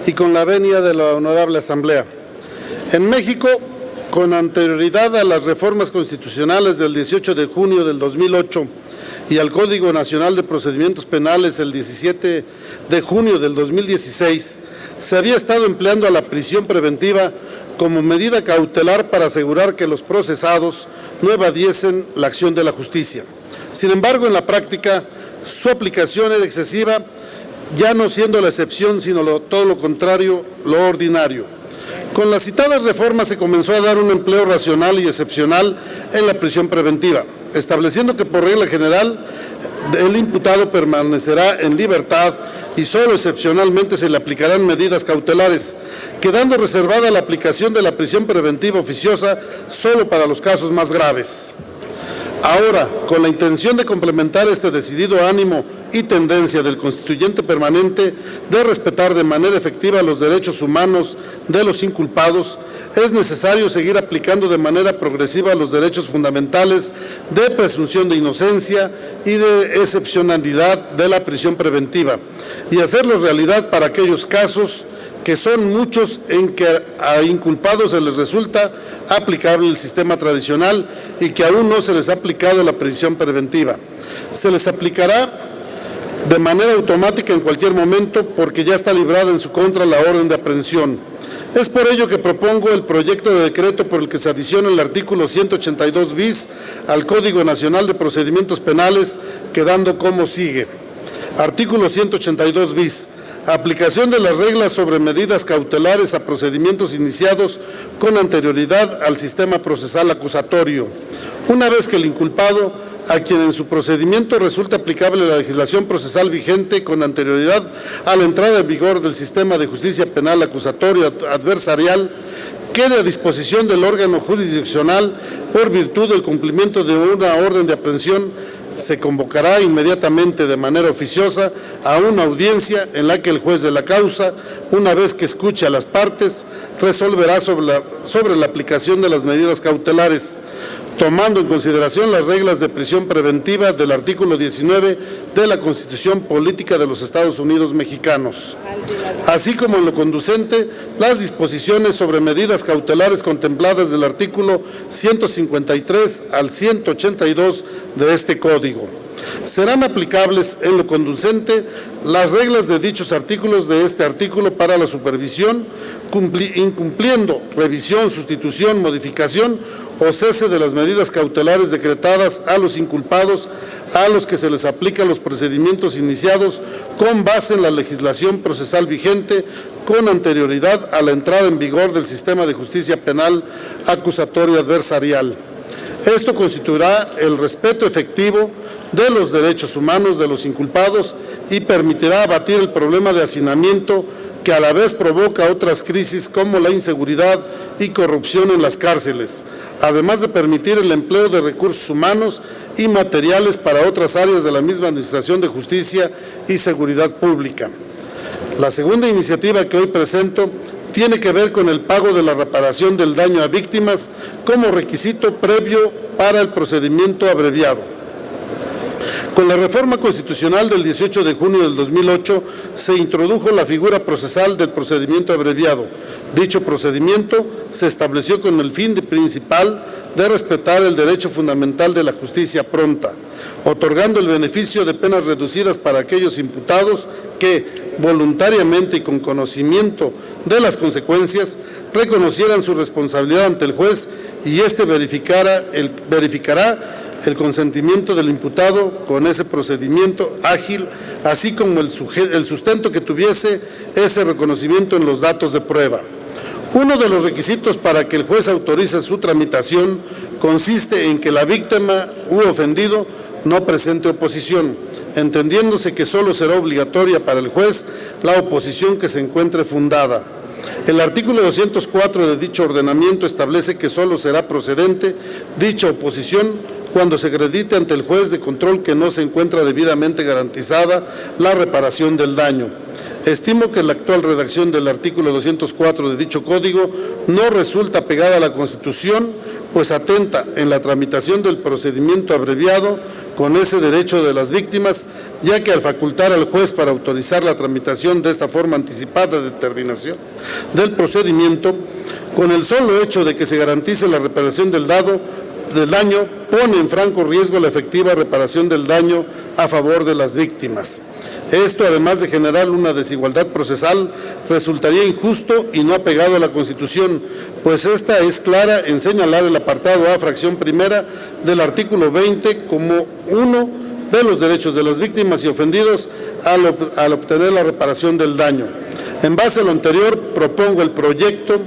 y con la venia de la Honorable Asamblea. En México, con anterioridad a las reformas constitucionales del 18 de junio del 2008 y al Código Nacional de Procedimientos Penales el 17 de junio del 2016, se había estado empleando a la prisión preventiva como medida cautelar para asegurar que los procesados no evadiesen la acción de la justicia. Sin embargo, en la práctica, su aplicación era excesiva, ya no siendo la excepción, sino todo lo contrario, lo ordinario. Con las citadas reformas se comenzó a dar un empleo racional y excepcional en la prisión preventiva, estableciendo que por regla general el imputado permanecerá en libertad y solo excepcionalmente se le aplicarán medidas cautelares, quedando reservada la aplicación de la prisión preventiva oficiosa solo para los casos más graves. Ahora, con la intención de complementar este decidido ánimo y tendencia del constituyente permanente de respetar de manera efectiva los derechos humanos de los inculpados, es necesario seguir aplicando de manera progresiva los derechos fundamentales de presunción de inocencia y de excepcionalidad de la prisión preventiva y hacerlos realidad para aquellos casos que son muchos en que a inculpados se les resulta aplicable el sistema tradicional y que aún no se les ha aplicado la prisión preventiva. Se les aplicará de manera automática en cualquier momento porque ya está librada en su contra la orden de aprehensión. Es por ello que propongo el proyecto de decreto por el que se adiciona el artículo 182 bis al Código Nacional de Procedimientos Penales, quedando como sigue. Artículo 182 bis. Aplicación de las reglas sobre medidas cautelares a procedimientos iniciados con anterioridad al sistema procesal acusatorio. Una vez que el inculpado, a quien en su procedimiento resulta aplicable la legislación procesal vigente con anterioridad a la entrada en vigor del sistema de justicia penal acusatorio adversarial, quede a disposición del órgano jurisdiccional por virtud del cumplimiento de una orden de aprehensión, se convocará inmediatamente de manera oficiosa a una audiencia en la que el juez de la causa, una vez que escuche a las partes, resolverá sobre la aplicación de las medidas cautelares, tomando en consideración las reglas de prisión preventiva del artículo 19 de la Constitución Política de los Estados Unidos Mexicanos, así como en lo conducente las disposiciones sobre medidas cautelares contempladas del artículo 153 al 182 de este Código. Serán aplicables en lo conducente las reglas de dichos artículos de este artículo para la supervisión, incumpliendo revisión, sustitución, modificación o cese de las medidas cautelares decretadas a los inculpados a los que se les aplican los procedimientos iniciados con base en la legislación procesal vigente con anterioridad a la entrada en vigor del sistema de justicia penal acusatorio adversarial. Esto constituirá el respeto efectivo de los derechos humanos de los inculpados y permitirá abatir el problema de hacinamiento que a la vez provoca otras crisis como la inseguridad y corrupción en las cárceles, además de permitir el empleo de recursos humanos y materiales para otras áreas de la misma Administración de Justicia y Seguridad Pública. La segunda iniciativa que hoy presento tiene que ver con el pago de la reparación del daño a víctimas como requisito previo para el procedimiento abreviado. Con la reforma constitucional del 18 de junio del 2008 se introdujo la figura procesal del procedimiento abreviado. Dicho procedimiento se estableció con el fin principal de respetar el derecho fundamental de la justicia pronta, otorgando el beneficio de penas reducidas para aquellos imputados que, voluntariamente y con conocimiento de las consecuencias, reconocieran su responsabilidad ante el juez y éste verificará el consentimiento del imputado con ese procedimiento ágil, así como el sustento que tuviese ese reconocimiento en los datos de prueba. Uno de los requisitos para que el juez autorice su tramitación consiste en que la víctima u ofendido no presente oposición, entendiéndose que solo será obligatoria para el juez la oposición que se encuentre fundada. El artículo 204 de dicho ordenamiento establece que solo será procedente dicha oposición cuando se acredite ante el juez de control que no se encuentra debidamente garantizada la reparación del daño. Estimo que la actual redacción del artículo 204 de dicho código no resulta pegada a la Constitución, pues atenta en la tramitación del procedimiento abreviado con ese derecho de las víctimas, ya que al facultar al juez para autorizar la tramitación de esta forma anticipada de determinación del procedimiento, con el solo hecho de que se garantice la reparación del daño, pone en franco riesgo la efectiva reparación del daño a favor de las víctimas. Esto, además de generar una desigualdad procesal, resultaría injusto y no apegado a la Constitución, pues esta es clara en señalar el apartado A, fracción primera del artículo 20 como uno de los derechos de las víctimas y ofendidos al obtener la reparación del daño. En base a lo anterior, propongo el proyecto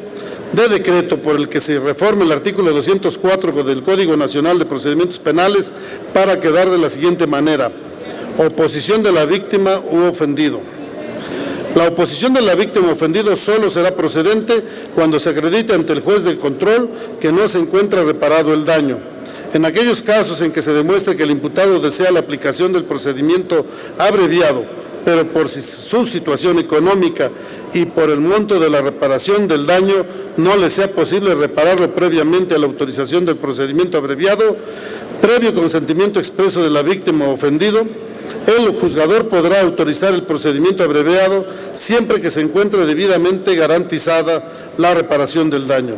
de decreto por el que se reforme el artículo 204 del Código Nacional de Procedimientos Penales para quedar de la siguiente manera: oposición de la víctima u ofendido. La oposición de la víctima o ofendido solo será procedente cuando se acredite ante el juez de control que no se encuentra reparado el daño. En aquellos casos en que se demuestre que el imputado desea la aplicación del procedimiento abreviado, pero por su situación económica y por el monto de la reparación del daño no le sea posible repararlo previamente a la autorización del procedimiento abreviado, previo consentimiento expreso de la víctima o ofendido, el juzgador podrá autorizar el procedimiento abreviado siempre que se encuentre debidamente garantizada la reparación del daño.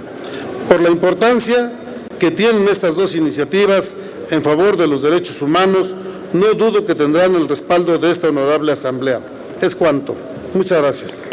Por la importancia que tienen estas dos iniciativas en favor de los derechos humanos, no dudo que tendrán el respaldo de esta honorable Asamblea. Es cuanto. Muchas gracias.